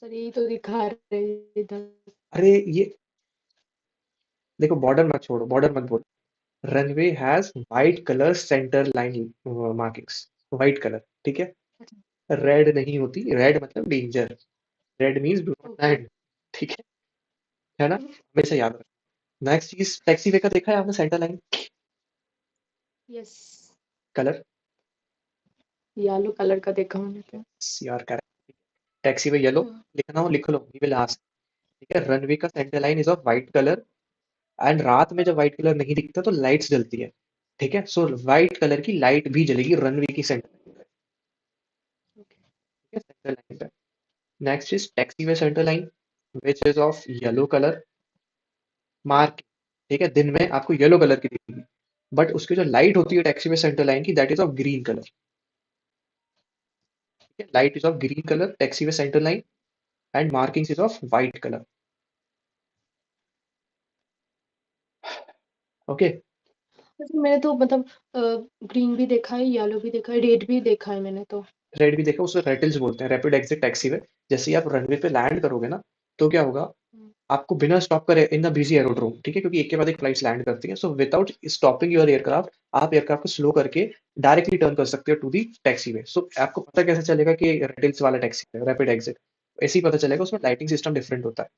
सर यही तो दिखा रहे हैं इधर. अरे ये देखो, बॉर्डर मत छोड़ो, बॉर्डर मत बोलो। Runway has white colour centre line markings, white colour, ठीक है? अच्छा. रेड नहीं होती, रेड मतलब danger, red means do not okay. Land, ठीक है ना, हमेशा याद रखना। नेक्स्ट चीज, टैक्सी वे का देखा है आपने, centre line yes. Colour? Yellow colour का देखा मैंने तो. यार करेक्ट, टैक्सी वे येलो, लिखना हो लिख लो, वी विल आस्क, ठीक है? रनवे का centre line is of white colour, and रात में जब व्हाइट कलर नहीं दिखता तो लाइट्स जलती है, ठीक है? सो व्हाइट कलर की लाइट भी जलेगी रनवे की सेंटर लाइन पे, ओके. ठीक है, सेंटर लाइन पे। Next is taxi way centre line which is of yellow colour mark, ठीक है? दिन में आपको येलो कलर की दिखेगी, बट उसकी जो लाइट होती है टैक्सी वे सेंटर लाइन की, that is of green colour, ठीक है? Light is of green colour taxi way centre line, and markings is of white colour, okay? वैसे मैंने तो मतलब ग्रीन भी देखा है, येलो भी देखा है, रेड भी देखा है मैंने तो. रेड भी देखा, उसे रेटल्स बोलते हैं, रैपिड एग्जिट टैक्सी वे। जैसे ही आप रनवे पे लैंड करोगे ना, तो क्या होगा, हम्म. आपको बिना स्टॉप करे इन द बिजी एरोड्रोम, ठीक है, क्योंकि एक के बाद एक फ्लाइट्स लैंड करती हैं, so without stopping your aircraft, आप एयरक्राफ्ट को स्लो करके डायरेक्टली टर्न कर सकते हो टू दी टैक्सी वे। सो आपको पता कैसे चलेगा कि रेटिल्स वाला टैक्सी है, रैपिड एग्जिट? ऐसे ही पता चलेगा, उसमें लाइटिंग सिस्टम डिफरेंट होता है,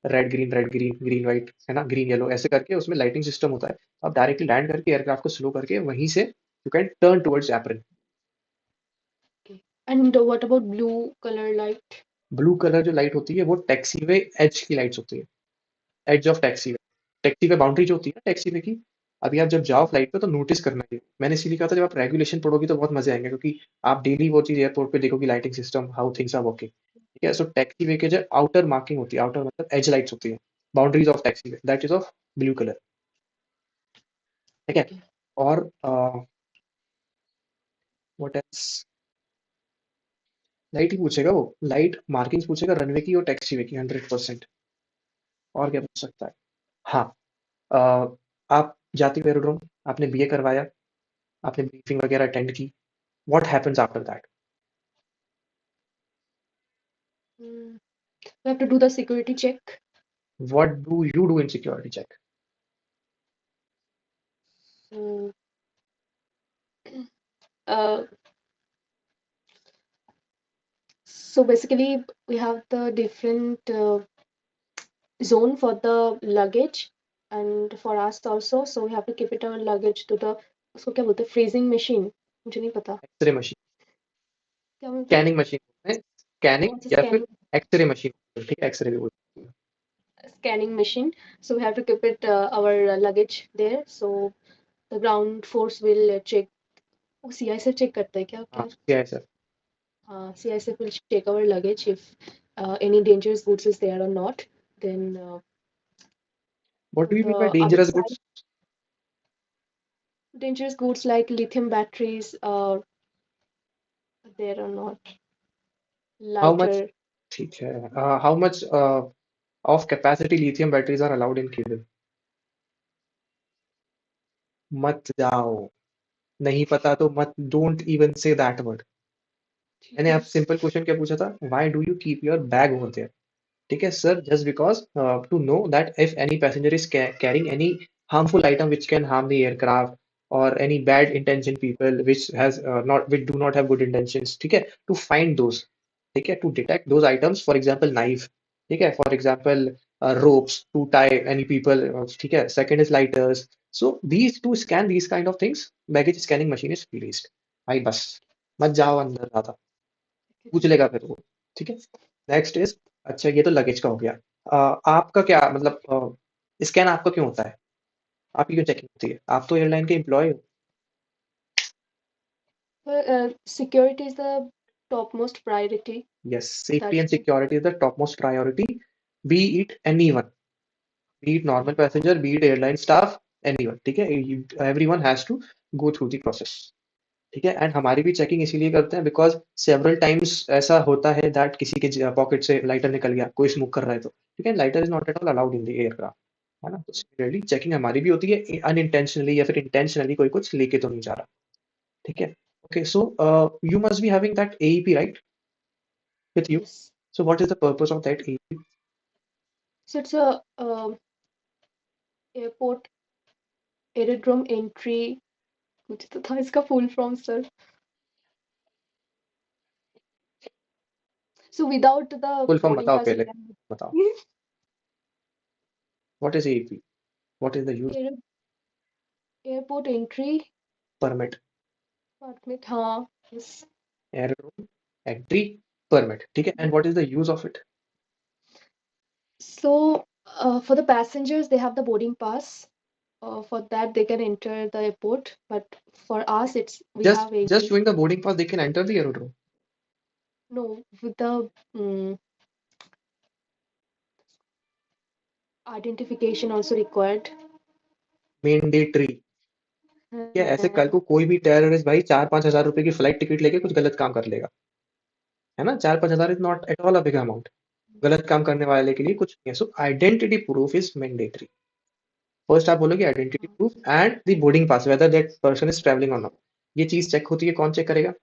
red green, red green, green white, है ना, ग्रीन येलो, ऐसे करके उसमें लाइटिंग सिस्टम होता है। आप डायरेक्टली लैंड करके एयरक्राफ्ट को स्लो करके वहीं से you can turn towards apron. Okay. And what about blue colour light? Blue colour जो लाइट होती है वो टैक्सी वे एज की लाइट्स होती है, edge of taxiway. Taxiway boundary जो होती है ना टैक्सी वे की, अभी आप जब जाओ फ्लाइट पे तो नोटिस करना है। मैंने इसीलिए कहा था, जब आप रेगुलेशन पढ़ोगी तो बहुत मजे आएंगे, क्योंकि आप डेली वो चीज एयरपोर्ट पे देखोगी, lighting system, how things are working, ठीक है? सो टैक्सी वे के जो आउटर मार्किंग होती है, आउटर मतलब एज लाइट्स होती है, boundaries of taxi way, that is of blue colour, ठीक है? ओके. और व्हाट एल्स, लाइट ही पूछेगा वो, लाइट मार्किंग्स पूछेगा रनवे की और टैक्सी वे की, 100%। और क्या पूछ सकता है? हाँ, आप जाते हो एरोड्रोम, आपने बीए करवाया, आपने ब्रीफिंग वगैरह अटेंड की, what happens after that? We have to do the security check. What do you do in security check? So, uh, so basically we have the different zone for the luggage and for us also. So we have to keep it our luggage to the उसको क्या बोलते हैं, freezing machine. मुझे नहीं पता x ray machine, क्या बोलते हैं. Scanning machine, scanning What's a या फिर scanning एक्सरे मशीन, ठीक है, एक्सरे भी बोलते हैं। scanning machine? So we have to keep it our luggage there. So the ground force will check. वो CISF check करता है क्या हाँ, क्या? क्या है सर? हाँ, CISF will check our luggage if any dangerous goods is there or not. Then what do you mean by the other dangerous side, goods? dangerous goods like lithium batteries there or not. How much, Lighter. ठीक है, how much of capacity lithium batteries are allowed in cable? मत जाओ, नहीं पता तो मत, don't even say that word. मैंने आप सिंपल क्वेश्चन क्या पूछा था, why do you keep your bag over there? ठीक है sir, just because to know that if any passenger is carrying any harmful item which can harm the aircraft, or any bad intention people which has not which do not have good intentions, ठीक है, to find those, ठीक है, to detect those items, for example knife, ठीक है, for example ropes to tie any people, ठीक है, second is lighters, so these to scan these kind of things, baggage scanning machine is released। भाई बस, मत जाओ अंदर ज्यादा, पूछ लेगा फिर वो, ठीक है। नेक्स्ट इज, अच्छा ये तो लगेज का हो गया। आपका क्या मतलब, स्कैन आपका क्यों होता है, आपकी क्यों चेकिंग होती है? आप तो एयरलाइन के एम्प्लॉय हो। Security is the topmost priority. Yes, safety That's and security is the top most priority, be it anyone, be it normal passenger, be it airline staff, anyone, ठीक है, everyone has to go through the process, ठीक है। And हमारी भी checking इसीलिए करते हैं because several times ऐसा होता है दैट किसी के पॉकेट से लाइटर निकल गया, कोई स्मोक कर रहा है तो, ठीक है, lighter is not at all allowed in the aircraft, है ना। तो सिमिलरली चेकिंग हमारी भी होती है अनइंटेंशनली या फिर इंटेंशनली, कोई कुछ लेके तो नहीं जा रहा, ठीक है। Okay, so you must be having that AEP right with you, yes. So what is the purpose of that AEP? So it's a airport aerodrome entry. कुछ तो था इसका full form sir. So without the full form boarding बताओ pass you पहले, can बताओ what is AEP, what is the use? Air, airport entry permit, permit. हाँ yes. Aerodrome entry permit, ठीक है, and what is the use of it? So for the passengers they have the boarding pass. For that they can enter the airport, but for us it's we have Just AP. showing the boarding pass, they can enter the aerodrome. No, with the identification also required. Mandatory। क्या ऐसे कल को कोई भी terrorist भाई 4-5 हजार रुपए की फ्लाइट टिकट लेके कुछ गलत काम कर लेगा, है ना? 4-5 हजार is not at all a big amount. गलत काम करने वाले के लिए कुछ नहीं है। सो identity proof is mandatory. First आप बोलोगे identity proof and the boarding pass, whether that person is travelling और नॉट। ये चीज चेक होती है, कौन चेक करेगा?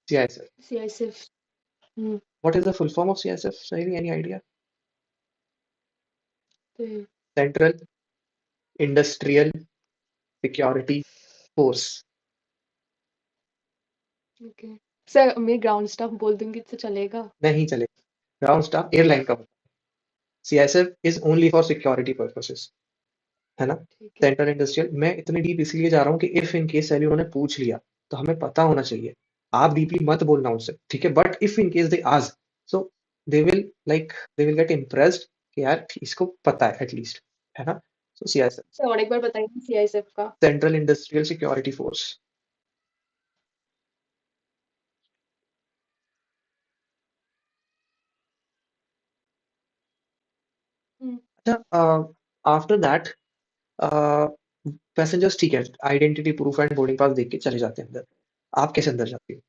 CISF। CISF. Hmm. What is the full form of CISF? सही, any idea? Okay. Central industrial security force. Okay. Sir मैं ground staff बोल दूंगी तो चलेगा? नहीं चलेगा, ग्राउंड स्टाफ एयरलाइन का होता है। CISF is only for security purposes, है ना। ठीक है. सेंट्रल इंडस्ट्रियल, मैं इतने डीप इसलिए जा रहा हूँ कि इफ इन केस सैली उन्होंने पूछ लिया तो हमें पता होना चाहिए। आप डीपली मत बोलना उससे, ठीक है, but if in case they ask, so they will like they will get impressed कि यार इसको पता है एटलीस्ट, है ना। सो CISF, सर और एक बार बताइए CISF का. Central industrial security force. Hmm. अच्छा, आफ्टर दैट पैसेंजर्स, ठीक है, identity proof and boarding pass देख के चले जाते हैं अंदर। आप कैसे अंदर जाते हो?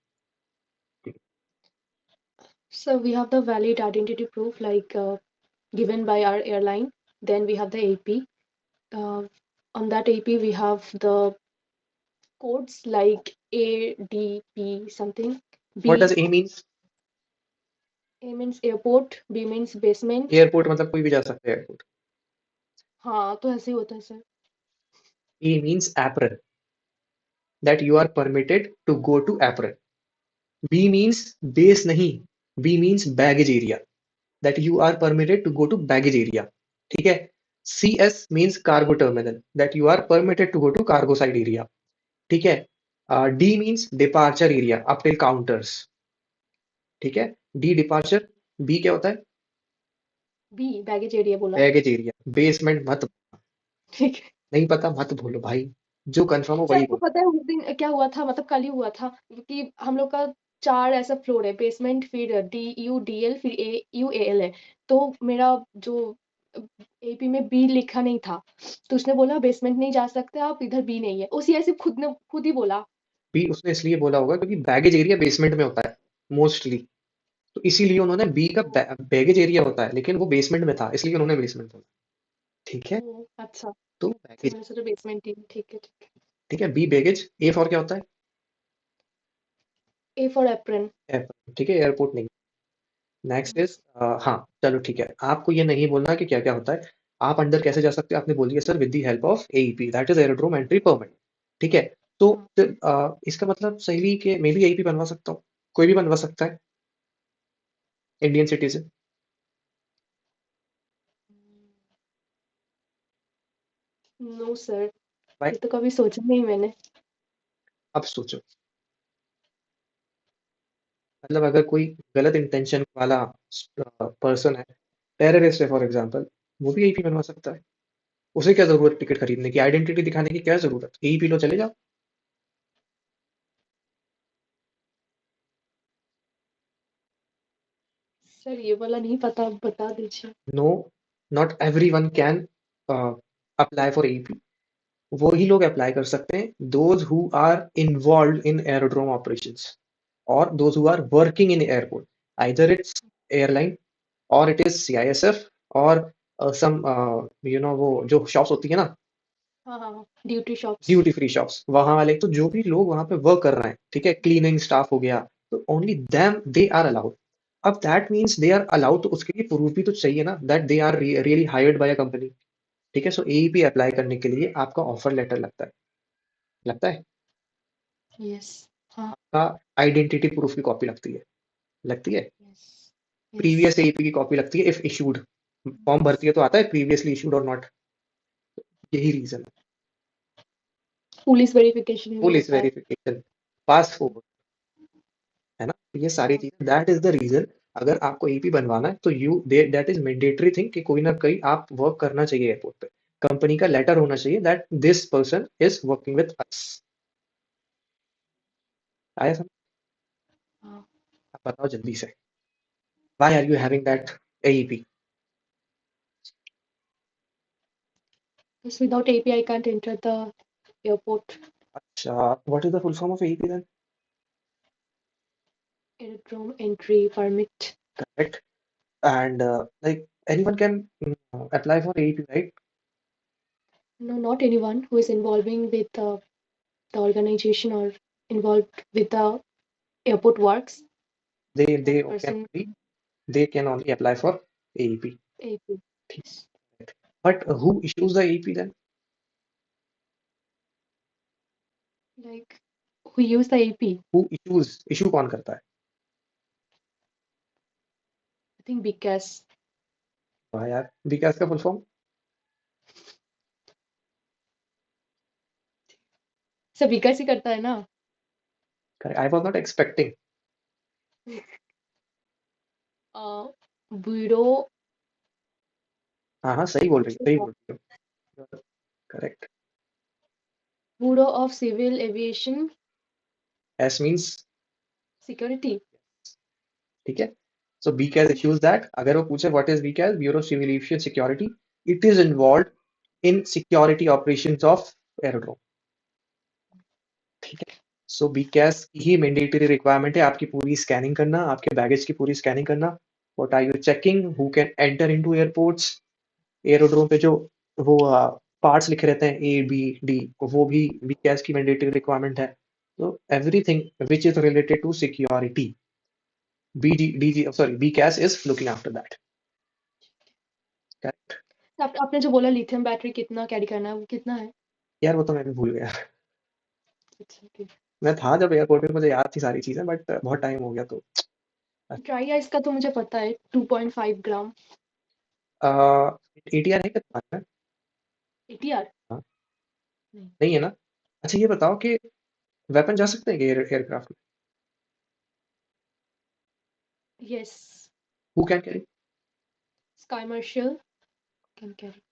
So we have the valid identity proof like given by our airline. Then we have the AP. On that AP we have the codes like A, D, P something. What does B, A means? A means airport, B means basement. Airport मतलब कोई भी जा सकता है airport. हाँ तो ऐसे ही होता है sir. A means apron, that you are permitted to go to apron. B means base नहीं, B means baggage area, that you are permitted to go to baggage area, ठीक है। CS means cargo terminal, that you are permitted to go to cargo side area, ठीक है। D means departure area up till counters, ठीक है। D departure, B क्या होता है? B baggage area बोला। Baggage area. बेसमेंट मत, ठीक है। नहीं पता मत बोलो भाई, जो कंफर्म हो सर वही आपको बोलो। पता है उस दिन क्या हुआ था, मतलब कल ही हुआ था कि हम लोग का 4 ऐसा फ्लोर है, बेसमेंट फिर डी यू डी एल फिर ए यू ए एल है। तो मेरा जो एपी में बी लिखा नहीं था, तो उसने बोला बेसमेंट नहीं जा सकते आप, इधर बी नहीं है। उसी ऐसे खुद ही बोला। बी उसने इसलिए बोला होगा क्योंकि बैगेज एरिया बेसमेंट में होता है मोस्टली, तो इसीलिए उन्होंने बी का बैगेज एरिया होता है, लेकिन वो बेसमेंट में था इसलिए उन्होंने बेसमेंट बोला। ठीक है। ओ अच्छा। तो तो बैगेज, मैंने सोचा बेसमेंट ही, ठीक है ठीक ठीक है, बी बैगेज। ए फॉर क्या होता है? है। A for apron. एयरपोर्ट, ठीक है, एयरपोर्ट नहीं। नेक्स्ट इज, हाँ चलो ठीक है, आपको ये नहीं बोलना कि क्या क्या होता है। आप अंदर कैसे जा सकते हो? आपने बोल दिया sir with the help of AEP, that is aerodrome entry permit. ठीक है। तो हाँ। फिर इसका मतलब सही के मैं भी एईपी बनवा सकता हूँ, कोई भी बनवा सकता है इंडियन सिटीजन। नो सर, भाई ये तो कभी सोचा नहीं मैंने। अब सोचो, मतलब अगर कोई गलत इंटेंशन वाला पर्सन है, टेररिस्ट है फॉर एग्जांपल, वो भी एईपी बनवा सकता है। उसे क्या जरूरत टिकट खरीदने की, आइडेंटिटी दिखाने की क्या जरूरत? एईपी लो चले जाओ। सर ये वाला नहीं पता, आप बता दीजिए। No, not everyone can apply for AEP. वो ही लोग अप्लाई कर सकते हैं those who are involve in aerodrome operations और those who are working in airport, either it's airline और इट इज सीआईएसएफ और सम वो जो शॉप्स होती है ना, हाँ हाँ हाँ, duty shops. Duty free shops, वहां वाले, तो जो भी लोग वहां पे वर्क कर रहे हैं, ठीक है, क्लीनिंग स्टाफ हो गया, तो only them they are allowed. अब that means they are allowed, तो उसके लिए प्रूफ भी तो चाहिए ना that they are really hired by a company. ठीक है। सो एईपी अप्लाई करने के लिए आपका ऑफर लेटर लगता है, लगता है। यस। हाँ। आपका आइडेंटिटी प्रूफ की कॉपी लगती है। यस। यस। प्रीवियस एईपी की कॉपी लगती है इफ इशूड, फॉर्म भरती है तो आता है प्रीवियसली इशूड और नॉट। यही रीजन है। पुलिस वेरिफिकेशन भी पुलिस होता है। वेरिफिकेशन, पासपोर्ट, है ना, तो ये सारी हाँ। चीजें, दैट इज द रीजन। अगर आपको एपी बनवाना है तो you that is mandatory thing कि कोई ना कोई आप वर्क करना चाहिए एयरपोर्ट पे, कंपनी का लेटर होना चाहिए that this person is working with us. आया समझ? हाँ। आप बताओ जल्दी से, why are you having that AEP? Because without API, I can't enter the airport. अच्छा, what is the full form of AEP then? Aerodrome entry permit. Correct. And like anyone can apply for AEP, right? No, not anyone who is involving with the organization or involved with the airport works. They That can person only, they can only apply for AEP. AP. ठीक Yes. है। But who issues the AEP then? Like who use the AP? Who issues, issue कौन करता है? I think because वाह यार, विकास का full form? सब विकास ही करता है ना। आई वाज नॉट एक्सपेक्टिंग। ब्यूरो हाँ हाँ, सही बोल रही हो, सही बोल रही हो, correct. Bureau of civil aviation S means, security. ठीक है। So BCAS issues that, अगर वो पूछे what is BCAS, bureau civil aviation security, it is involve in security operations of aerodrome. ठीक है। सो बी कैश की ही mandatory requirement है आपकी पूरी स्कैनिंग करना, आपके बैगेज की पूरी स्कैनिंग करना। What are you checking, who can enter into airports, aerodrome पे जो वो पार्ट्स लिखे रहते हैं ए बी डी, वो भी बीकैस की मैंडेटरी रिक्वायरमेंट है। तो everything which is related to security, BG DG sorry BCAS is looking after that. Correct. आपने जो बोला लिथियम बैटरी कितना कैरी करना है, वो कितना है? यार वो तो मैं भी भूल गया। अच्छा ठीक। मैं था जब एयरपोर्ट में, मुझे याद थी सारी चीजें, बट बहुत टाइम हो गया तो। ड्राई आइस का तो मुझे पता है 2.5 ग्राम। एटीआर है क्या तुम्हारे में? एटीआर हाँ, नहीं। नहीं है ना? अच्छा ये बताओ कि वेपन जा सकते हैं एयरक्राफ्ट में? Yes. Who can carry? Sky Marshall can carry.